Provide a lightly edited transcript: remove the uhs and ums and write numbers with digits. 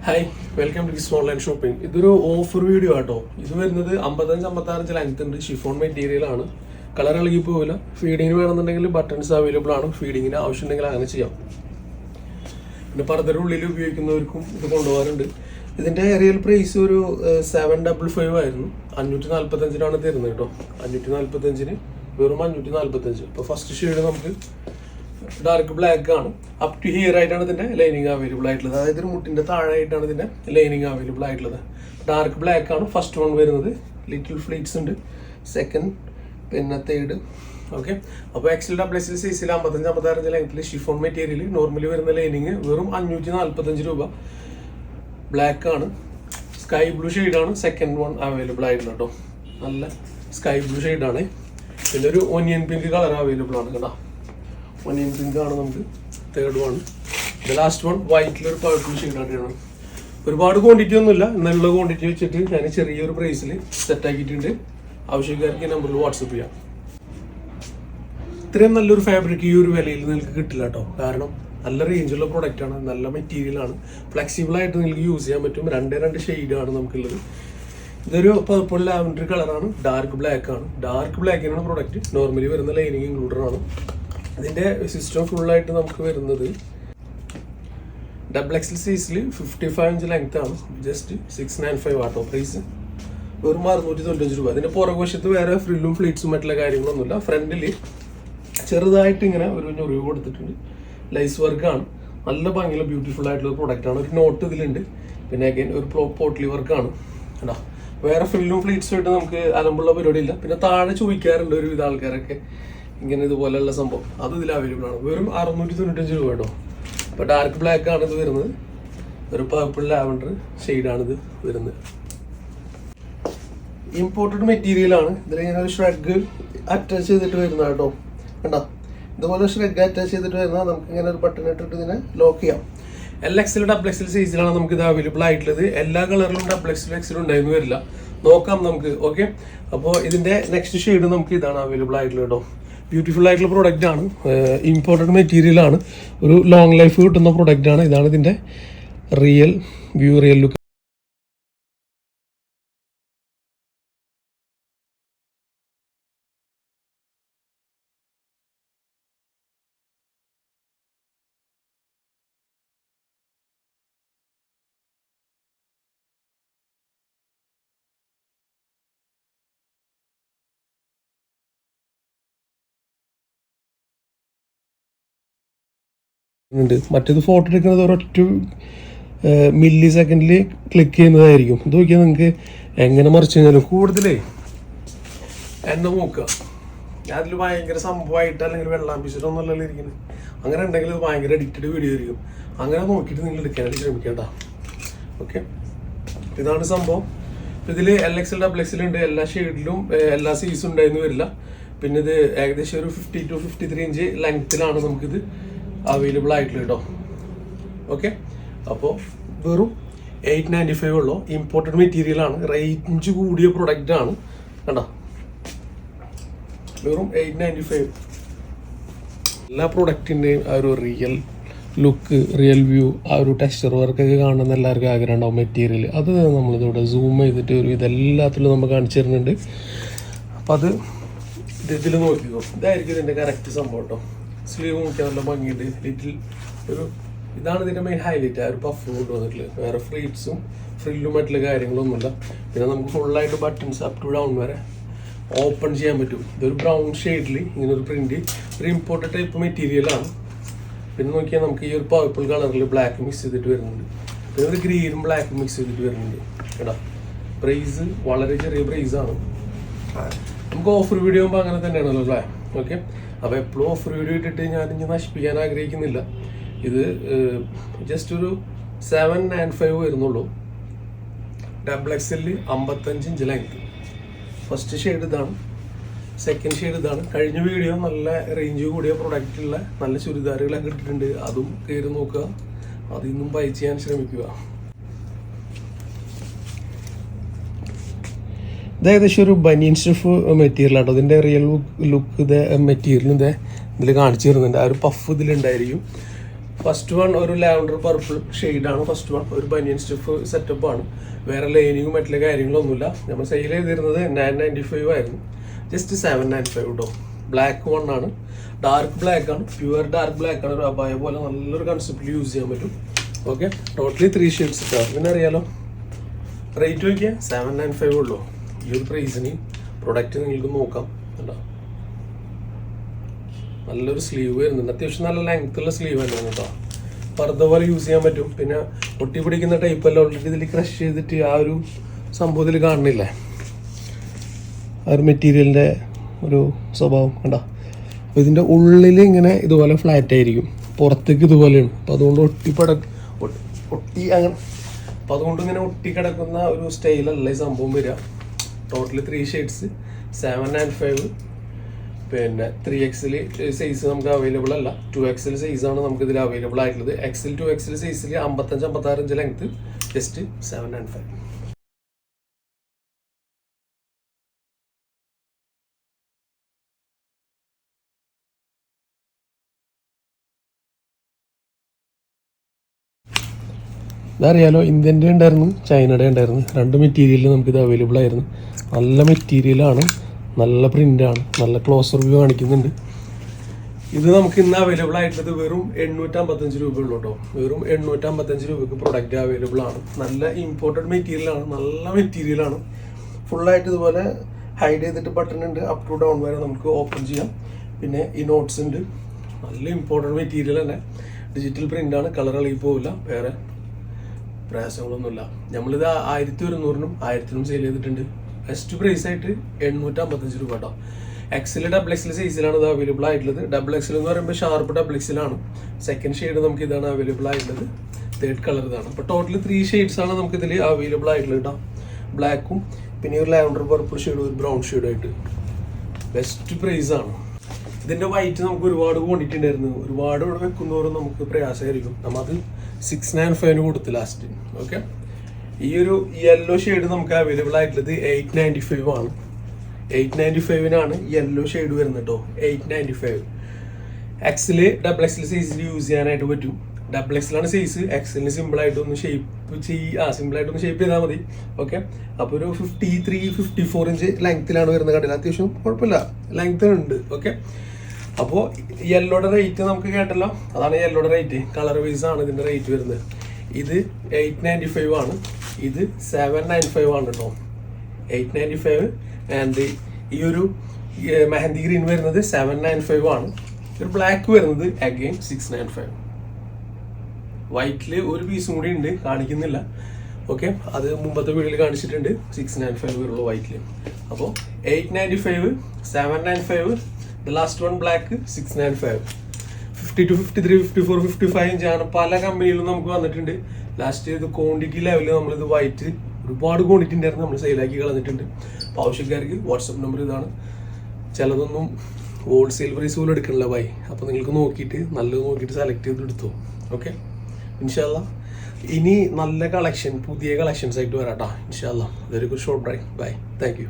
Hi, welcome to this online shopping. ഇതൊരു offer video ആട്ടോ. ഇത് വരുന്നത് 55-56 ലെങ്ത് ഉണ്ട്. ഷിഫോൺ മെറ്റീരിയൽ ആണ്. കളർ ഇളകി പോവില്ല. ഫീഡിങ്ങിന് വേണമെന്നുണ്ടെങ്കിൽ ബട്ടൺസ് അവൈലബിൾ ആണ്. ഫീഡിങ്ങിന് ആവശ്യമുണ്ടെങ്കിൽ അങ്ങനെ ചെയ്യാം. പിന്നെ പർദ്ദയുടെ ഉള്ളിൽ ഉപയോഗിക്കുന്നവർക്കും ഇത് കൊണ്ടുപോകാറുണ്ട്. ഇതിന്റെ റിയൽ പ്രൈസ് ഒരു 755 ആയിരുന്നു. 545 തരുന്നത് കേട്ടോ. 545 വെറും 545. ഇപ്പോൾ ഫസ്റ്റ് ഷെയ്ഡ് നമുക്ക് ഡാർക്ക് ബ്ലാക്ക് ആണ്. അപ് ടു ഹിയർ ആയിട്ടാണ് ഇതിന്റെ ലൈനിങ് അവൈലബിൾ ആയിട്ടുള്ളത്. അതായത് ഒരു മുട്ടിന്റെ താഴെ ആയിട്ടാണ് ഇതിന്റെ ലൈനിങ് അവൈലബിൾ ആയിട്ടുള്ളത്. ഡാർക്ക് ബ്ലാക്ക് ആണ് ഫസ്റ്റ് വൺ വരുന്നത്. ലിറ്റിൽ ഫ്ലീറ്റ്സ് ഉണ്ട് സെക്കൻഡ്, പിന്നെ തേർഡ്. ഓക്കെ, അപ്പോൾ XL സൈസിൽ 55-56 ലെങ്ത്തിൽ ഷിഫോൺ മെറ്റീരിയൽ നോർമലി വരുന്ന ലൈനിങ് വെറും 545 രൂപ. ബ്ലാക്ക് ആണ്. സ്കൈ ബ്ലൂ ഷെയ്ഡാണ് സെക്കൻഡ് വൺ അവൈലബിൾ ആയിട്ടുള്ളത് കേട്ടോ. നല്ല സ്കൈ ബ്ലൂ ഷെയ്ഡാണ്. പിന്നെ ഒരു ഒനിയൻ പിങ്ക് കളർ അവൈലബിൾ ആണ് കേട്ടോ. ഒനിയൻ പിങ്ക് ആണ് നമുക്ക് തേർഡ് വൺ. ഇത് ലാസ്റ്റ് വൺ വൈറ്റിലൊരു പർപ്പിൾ ഷെയ്ഡായിട്ടാണ്. ഒരുപാട് ക്വാണ്ടിറ്റി ഒന്നുമില്ല. എന്നുള്ള ക്വാണ്ടിറ്റി വെച്ചിട്ട് ഞാൻ ചെറിയൊരു പ്രൈസിൽ സെറ്റ് ആക്കിയിട്ടുണ്ട്. ആവശ്യക്കാർക്ക് ഈ നമ്പറിൽ വാട്സപ്പ് ചെയ്യാം. ഇത്രയും നല്ലൊരു ഫാബ്രിക് ഈ ഒരു വിലയിൽ നിങ്ങൾക്ക് കിട്ടില്ല കേട്ടോ. കാരണം നല്ല റേഞ്ചുള്ള പ്രൊഡക്റ്റ് ആണ്, നല്ല മെറ്റീരിയൽ ആണ്, ഫ്ലെക്സിബിൾ ആയിട്ട് നിങ്ങൾക്ക് യൂസ് ചെയ്യാൻ പറ്റും. രണ്ട് ഷെയ്ഡാണ് നമുക്കുള്ളത്. ഇതൊരു പർപ്പിൾ ലാവൻഡർ കളറാണ്. ഡാർക്ക് ബ്ലാക്ക് ആണ്. ഡാർക്ക് ബ്ലാക്കിനാണ് പ്രൊഡക്റ്റ്. നോർമലി വരുന്ന ലൈനിങ് ഇൻക്ലൂഡഡ് ആണ്. ഇതിന്റെ സിസ്റ്റം ഫുള്ളായിട്ട് നമുക്ക് വരുന്നത് XL സൈസിൽ 55 ഇഞ്ച് ലെങ്ത് ആണ്. ജസ്റ്റ് 695 ആട്ടോ പ്രൈസ്. വെറും 695 രൂപ. അതിന്റെ പുറകുവശത്ത് വേറെ ഫ്രില്ലും ഫ്ലീറ്റ്സും മറ്റുള്ള കാര്യങ്ങളൊന്നുമില്ല. ഫ്രണ്ടിൽ ചെറുതായിട്ട് ഇങ്ങനെ ഒരു ഞൊറിവ് കൊടുത്തിട്ടുണ്ട്. ലൈസ് വർക്കാണ്. നല്ല ഭംഗിയുള്ള ബ്യൂട്ടിഫുൾ ആയിട്ടുള്ള പ്രൊഡക്റ്റ് ആണ്. ഒരു നോട്ട് ഇതിലുണ്ട്. പിന്നെ അഗൈൻ ഒരു പോട്ട്ലി വർക്കാണ് കേട്ടോ. വേറെ ഫ്രില്ലും ഫ്ലീറ്റ്സും ആയിട്ട് നമുക്ക് അലമ്പുള്ള പരിപാടി ഇല്ല. പിന്നെ താഴെ ചോദിക്കാറുണ്ട് ഒരുവിധ ആൾക്കാരൊക്കെ ഇങ്ങനെ ഇതുപോലെയുള്ള സംഭവം. അത് ഇതിൽ അവൈലബിൾ ആണ്. വെറും 695 രൂപ കേട്ടോ. അപ്പോൾ ഡാർക്ക് ബ്ലാക്ക് ആണ് ഇത് വരുന്നത്. ഒരു പർപ്പിൾ ലാവൻഡർ ഷെയ്ഡാണിത് വരുന്നത്. ഇമ്പോർട്ടഡ് മെറ്റീരിയൽ ആണ്. ഇതിൽ ഇങ്ങനെ ഒരു ഷ്രഗ് അറ്റാച്ച് ചെയ്തിട്ട് വരുന്ന കേട്ടോ. കണ്ടോ, ഇതുപോലെ ഷ്രഗ് അറ്റാച്ച് ചെയ്തിട്ട് വരുന്ന നമുക്ക് ഇങ്ങനെ ഒരു ബട്ടൺ ഇട്ടിട്ട് ഇതിനെ ലോക്ക് ചെയ്യാം. XL സൈസിലാണ് നമുക്ക് ഇത് അവൈലബിൾ ആയിട്ടുള്ളത്. എല്ലാ കളറിലും XL ഉണ്ടായിരുന്നു വരില്ല. നോക്കാം നമുക്ക്. ഓക്കെ, അപ്പോൾ ഇതിന്റെ നെക്സ്റ്റ് ഷെയ്ഡ് നമുക്ക് ഇതാണ് അവൈലബിൾ ആയിട്ടുള്ളത് കേട്ടോ. ബ്യൂട്ടിഫുൾ ആയിട്ടുള്ള പ്രൊഡക്റ്റ് ആണ്. ഇമ്പോർട്ടഡ് മെറ്റീരിയൽ ആണ്. ഒരു ലോങ് ലൈഫ് കിട്ടുന്ന പ്രൊഡക്റ്റ് ആണ്. ഇതാണ് ഇതിന്റെ റിയൽ ലുക്ക്. മറ്റേത് ഫോട്ടോ എടുക്കുന്നത് ഒരൊറ്റ മില്ലി സെക്കൻഡിൽ ക്ലിക്ക് ചെയ്യുന്നതായിരിക്കും. ഇത് നോക്കിയാൽ നിങ്ങൾക്ക് എങ്ങനെ മറിച്ച് കഴിഞ്ഞാലും കൂടുതലേ എന്നെ നോക്കുക. അതിൽ ഭയങ്കര സംഭവമായിട്ട് അല്ലെങ്കിൽ വെള്ളാമ്പിച്ചിട്ടൊന്നുമല്ലല്ലോ ഇരിക്കുന്നത്. അങ്ങനെ ഉണ്ടെങ്കിൽ അത് ഭയങ്കര എഡിറ്റഡ് വീഡിയോ ആയിരിക്കും. അങ്ങനെ നോക്കിയിട്ട് നിങ്ങൾ എടുക്കാനായിട്ട് ശ്രമിക്കേണ്ട. ഓക്കെ, ഇതാണ് സംഭവം. ഇതിൽ XL ഉണ്ട്. എല്ലാ ഷെയ്ഡിലും എല്ലാ സൈസും ഉണ്ടായിരുന്നു വരില്ല. പിന്നെ ഇത് ഏകദേശം ഒരു 50 to 53 ഇഞ്ച് ലെങ്ത്തിലാണ് നമുക്കിത് അവൈലബിൾ ആയിട്ടുള്ള കേട്ടോ. ഓക്കെ, അപ്പോൾ വെറും 895 ഉള്ളൂ. ഇമ്പോർട്ടഡ് മെറ്റീരിയൽ ആണ്. റേഞ്ച് കൂടിയ പ്രൊഡക്റ്റ് ആണ് കണ്ടോ. വെറും 895. എല്ലാ പ്രൊഡക്റ്റിൻ്റെയും ആ ഒരു റിയൽ ലുക്ക്, റിയൽ വ്യൂ, ആ ഒരു ടെക്സ്ചർ വർക്കൊക്കെ കാണുന്ന എല്ലാവർക്കും ആഗ്രഹം ഉണ്ടാവും. മെറ്റീരിയൽ അത് നമ്മളിതോടെ സൂം ചെയ്തിട്ട് ഒരു ഇതെല്ലാത്തിലും നമ്മൾ കാണിച്ചു തരുന്നുണ്ട്. അപ്പം അത് ഇതിൽ നോക്കിക്കോ. ഇതായിരിക്കും ഇതിൻ്റെ കറക്റ്റ് സംഭവം കേട്ടോ. സ്ലീവ് നോക്കിയാൽ നല്ല ഭംഗിയുണ്ട്. ലിറ്റിൽ ഒരു ഇതാണ് ഇതിൻ്റെ മെയിൻ ഹൈലൈറ്റ്. ആ ഒരു പഫ് കൊണ്ട് വന്നിട്ടുള്ളത്. വേറെ ഫ്ലീറ്റ്സും ഫ്രില്ലും മറ്റുള്ള കാര്യങ്ങളൊന്നുമില്ല. പിന്നെ നമുക്ക് ഫുള്ളായിട്ട് ബട്ടൺസ് അപ് ടു ഡൗൺ വരെ ഓപ്പൺ ചെയ്യാൻ പറ്റും. ഇതൊരു ബ്രൗൺ ഷെയ്ഡിൽ ഇങ്ങനെ ഒരു പ്രിന്റ്, ഒരു ഇമ്പോർട്ടഡ് ടൈപ്പ് മെറ്റീരിയലാണ്. പിന്നെ നോക്കിയാൽ നമുക്ക് ഈ ഒരു പർപ്പിൾ കളറിൽ ബ്ലാക്ക് മിക്സ് ചെയ്തിട്ട് വരുന്നുണ്ട്. പിന്നെ ഒരു ഗ്രീനും ബ്ലാക്കും മിക്സ് ചെയ്തിട്ട് വരുന്നുണ്ട് കേട്ടോ. പ്രൈസ് വളരെ ചെറിയ പ്രൈസാണ്. നമുക്ക് ഓഫർ വീഡിയോ ആകുമ്പോൾ അങ്ങനെ തന്നെയാണല്ലോ അല്ലേ. ഓക്കെ, അപ്പോൾ എപ്പോഴും ഓഫർ വീഡിയോ ഇട്ടിട്ട് ഞാൻ ഇനി നശിപ്പിക്കാൻ ആഗ്രഹിക്കുന്നില്ല. ഇത് ജസ്റ്റ് ഒരു 795 വരുന്നുള്ളൂ. XL 55 inch length. First shade ഇതാണ്. സെക്കൻഡ് ഷെയ്ഡ് ഇതാണ്. കഴിഞ്ഞ വീഡിയോ നല്ല റേഞ്ച് കൂടിയ പ്രൊഡക്റ്റുള്ള നല്ല ചുരിദാറുകളൊക്കെ ഇട്ടിട്ടുണ്ട്. അതും കയറി നോക്കുക. അതിൽ നിന്നും ബൈ ചെയ്യാൻ ശ്രമിക്കുക. ഇത് ഏകദേശം ഒരു ബനിയൻ സ്റ്റഫ് മെറ്റീരിയൽ ആട്ടോ. ഇതിൻ്റെ റിയൽ ലുക്ക് ഇത് മെറ്റീരിയലും ഇതിൽ കാണിച്ചു തരുന്നുണ്ട്. ആ ഒരു പഫ് ഇതിലുണ്ടായിരിക്കും. ഫസ്റ്റ് വൺ ഒരു ലാവൻഡർ പർപ്പിൾ ഷെയ്ഡാണ്. ഫസ്റ്റ് വൺ ഒരു ബനിയൻ സ്റ്റഫ് സെറ്റപ്പാണ്. വേറെ ലൈനിങ്ങും മറ്റുള്ള കാര്യങ്ങളൊന്നുമില്ല. നമ്മൾ സെയിൽ ചെയ്തിരുന്നത് 995 ആയിരുന്നു. ജസ്റ്റ് 795 കേട്ടോ. ബ്ലാക്ക് വൺ ആണ്, ഡാർക്ക് ബ്ലാക്ക് ആണ്, പ്യുവർ ഡാർക്ക് ബ്ലാക്ക് ആണ്. ഒരു അബായ പോലെ നല്ലൊരു കൺസെപ്റ്റിൽ യൂസ് ചെയ്യാൻ പറ്റും. ഓക്കെ, ടോട്ടലി 3 ഷെയ്ഡ്സ് ഇട്ടാണ്. പിന്നെ അറിയാലോ റേറ്റ് നോക്കിയാൽ 795 ഉള്ളൂ. ഈ ഒരു പ്രൈസിന് പ്രൊഡക്റ്റ് നിങ്ങൾക്ക് നോക്കാം. കേട്ടോ, നല്ലൊരു സ്ലീവ് വരുന്നുണ്ട്. അത്യാവശ്യം നല്ല ലെങ്ത്തുള്ള സ്ലീവ് തന്നെ കേട്ടോ. പർദ്ദ പോലെ യൂസ് ചെയ്യാൻ പറ്റും. പിന്നെ ഒട്ടി പിടിക്കുന്ന ടൈപ്പല്ല, ഓൾറെഡി ഇതിൽ ക്രഷ് ചെയ്തിട്ട് ആ ഒരു സംഭവത്തിൽ കാണുന്നില്ലേ, ആ ഒരു മെറ്റീരിയലിൻ്റെ ഒരു സ്വഭാവം കണ്ടോ. അപ്പോൾ ഇതിൻ്റെ ഉള്ളിൽ ഇങ്ങനെ ഇതുപോലെ ഫ്ലാറ്റ് ആയിരിക്കും, പുറത്തേക്ക് ഇതുപോലെയാണ്. അപ്പോൾ അതുകൊണ്ട് ഒട്ടി അങ്ങനെ, അപ്പോൾ അതുകൊണ്ട് ഇങ്ങനെ ഒട്ടിക്കിടക്കുന്ന ഒരു സ്റ്റൈലല്ല ഈ സംഭവം വരിക. Totally 3 shades 795. പിന്നെ 3XL സൈസ് നമുക്ക് അവൈലബിൾ അല്ല, 2XL സൈസാണ് നമുക്ക് ഇതിൽ അവൈലബിൾ ആയിട്ടുള്ളത്. XL 2XL സൈസിൽ 55-56 ഇഞ്ച് ലെങ്ത്, ജസ്റ്റ് 795. ഇതറിയാലോ, ഇന്ത്യൻ്റെ ഉണ്ടായിരുന്നു, ചൈനയുടെ ഉണ്ടായിരുന്നു. 2 മെറ്റീരിയലിൽ നമുക്കിത് അവൈലബിൾ ആയിരുന്നു. നല്ല മെറ്റീരിയലാണ്, നല്ല പ്രിൻ്റാണ്, നല്ല ക്ലോസർ വ്യൂ കാണിക്കുന്നുണ്ട്. ഇത് നമുക്ക് ഇന്ന് അവൈലബിൾ ആയിട്ടുള്ളത് വെറും 855 രൂപയുള്ളൂ കേട്ടോ. വെറും 855 രൂപയ്ക്ക് പ്രൊഡക്റ്റ് അവൈലബിൾ ആണ്. നല്ല ഇമ്പോർട്ടഡ് മെറ്റീരിയലാണ്, നല്ല മെറ്റീരിയലാണ്. ഫുള്ളായിട്ട് ഇതുപോലെ ഹൈഡ് ചെയ്തിട്ട് ബട്ടൺ ഉണ്ട്, അപ്പ് ടു ഡൗൺ വരെ നമുക്ക് ഓപ്പൺ ചെയ്യാം. പിന്നെ ഈ നോട്ട്സ് ഉണ്ട്, നല്ല ഇമ്പോർട്ടഡ് മെറ്റീരിയൽ തന്നെ. ഡിജിറ്റൽ പ്രിൻ്റാണ്, കളർ അളകി പോവില്ല, വേറെ പ്രയാസങ്ങളൊന്നുമില്ല. നമ്മളിത് 1100-നും 1000-നും സെയിൽ ചെയ്തിട്ടുണ്ട്. ബെസ്റ്റ് പ്രൈസ് ആയിട്ട് 855 രൂപ കേട്ടോ. XL XXL സൈസിലാണ് ഇത് അവൈലബിൾ ആയിട്ടുള്ളത്. XXL എന്ന് പറയുമ്പോൾ ഷാർപ്പ് XXL ആണ്. സെക്കൻഡ് ഷെയ്ഡ് നമുക്ക് ഇതാണ് അവൈലബിൾ ആയിട്ടുള്ളത്, തേർഡ് കളർ ഇതാണ്. അപ്പോൾ ടോട്ടൽ 3 ഷെയ്ഡ്സ് ആണ് നമുക്ക് ഇതിൽ അവൈലബിൾ ആയിട്ടുള്ളത് കേട്ടോ. ബ്ലാക്കും പിന്നെ ഒരു ലാവൻഡർ പർപ്പിൾ ഷെയ്ഡും ഒരു ബ്രൗൺ ഷെയ്ഡായിട്ട് ബെസ്റ്റ് പ്രൈസ് ആണ്. ഇതിൻ്റെ വൈറ്റ് നമുക്ക് ഒരുപാട് ക്വാണ്ടിറ്റി ഉണ്ടായിരുന്നു. ഒരുപാട് ഇവിടെ വെക്കുന്നവരും നമുക്ക് പ്രയാസമായിരിക്കും. നമ്മളത് 695 കൊടുത്തു ലാസ്റ്റ്. ഓക്കെ, ഈ ഒരു യെല്ലോ ഷെയ്ഡ് നമുക്ക് അവൈലബിൾ ആയിട്ടുള്ളത് 895 ആണ്. 895-നാണ് യെല്ലോ ഷെയ്ഡ് വരുന്നത് കേട്ടോ. 895. XL XXL സൈസിൽ യൂസ് ചെയ്യാനായിട്ട് പറ്റും. XXL ആണ് സൈസ്. XL സിമ്പിളായിട്ടൊന്ന് ഷേപ്പ് സിമ്പിളായിട്ടൊന്ന് ഷേപ്പ് ചെയ്താൽ മതി. ഓക്കെ, അപ്പോൾ ഒരു 53-54 ഇഞ്ച് ലെങ്ത്തിലാണ് വരുന്നത്. കണ്ടില്ല, അത്യാവശ്യം കുഴപ്പമില്ല, ലെങ്ത് ഉണ്ട്. ഓക്കെ, അപ്പോൾ യെല്ലോയുടെ റേറ്റ് നമുക്ക് കേട്ടല്ലോ, അതാണ് യെല്ലോയുടെ റേറ്റ്. കളർ വൈസ് ആണ് ഇതിൻ്റെ റേറ്റ് വരുന്നത്. ഇത് 895 ആണ്, ഇത് 795 ആണ് കേട്ടോ. 895 ആൻഡ് ഈ ഒരു മെഹന്തി ഗ്രീൻ വരുന്നത് 795 ആണ്. ഒരു ബ്ലാക്ക് വരുന്നത് അഗെയിൻ 695. വൈറ്റിൽ ഒരു പീസും കൂടി ഉണ്ട്, കാണിക്കുന്നില്ല. ഓക്കെ, അത് മുമ്പത്തെ വീഡിയോയിൽ കാണിച്ചിട്ടുണ്ട്. 695 വരുള്ളൂ വൈറ്റിൽ. അപ്പോൾ 895, 795, ദ ലാസ്റ്റ് വൺ ബ്ലാക്ക് 695. 52, 53, 54, 55 ഇഞ്ചാണ് പല കമ്പനിയിലും നമുക്ക് വന്നിട്ടുണ്ട്. ലാസ്റ്റ് ഇത് ക്വാണ്ടിറ്റി ലെവലിൽ നമ്മളിത് വൈറ്റ് ഒരുപാട് ക്വാണ്ടിറ്റി ഉണ്ടായിരുന്നു, നമ്മൾ സെയിലാക്കി കളഞ്ഞിട്ടുണ്ട്. അപ്പോൾ ആവശ്യക്കാർക്ക് വാട്സപ്പ് നമ്പർ ഇതാണ്. ചിലതൊന്നും ഹോൾസെയിൽ പ്രൈസ് പോലും എടുക്കണില്ല ബൈ. അപ്പോൾ നിങ്ങൾക്ക് നോക്കിയിട്ട് നല്ലത് നോക്കിയിട്ട് സെലക്ട് ചെയ്ത് എടുത്തോ. ഓക്കെ, ഇൻഷാല്ലാ ഇനി നല്ല കളക്ഷൻ, പുതിയ കളക്ഷൻസ് ആയിട്ട് വരാം കേട്ടോ. ഇൻഷാല്ലാ very good short drive. Bye, thank U.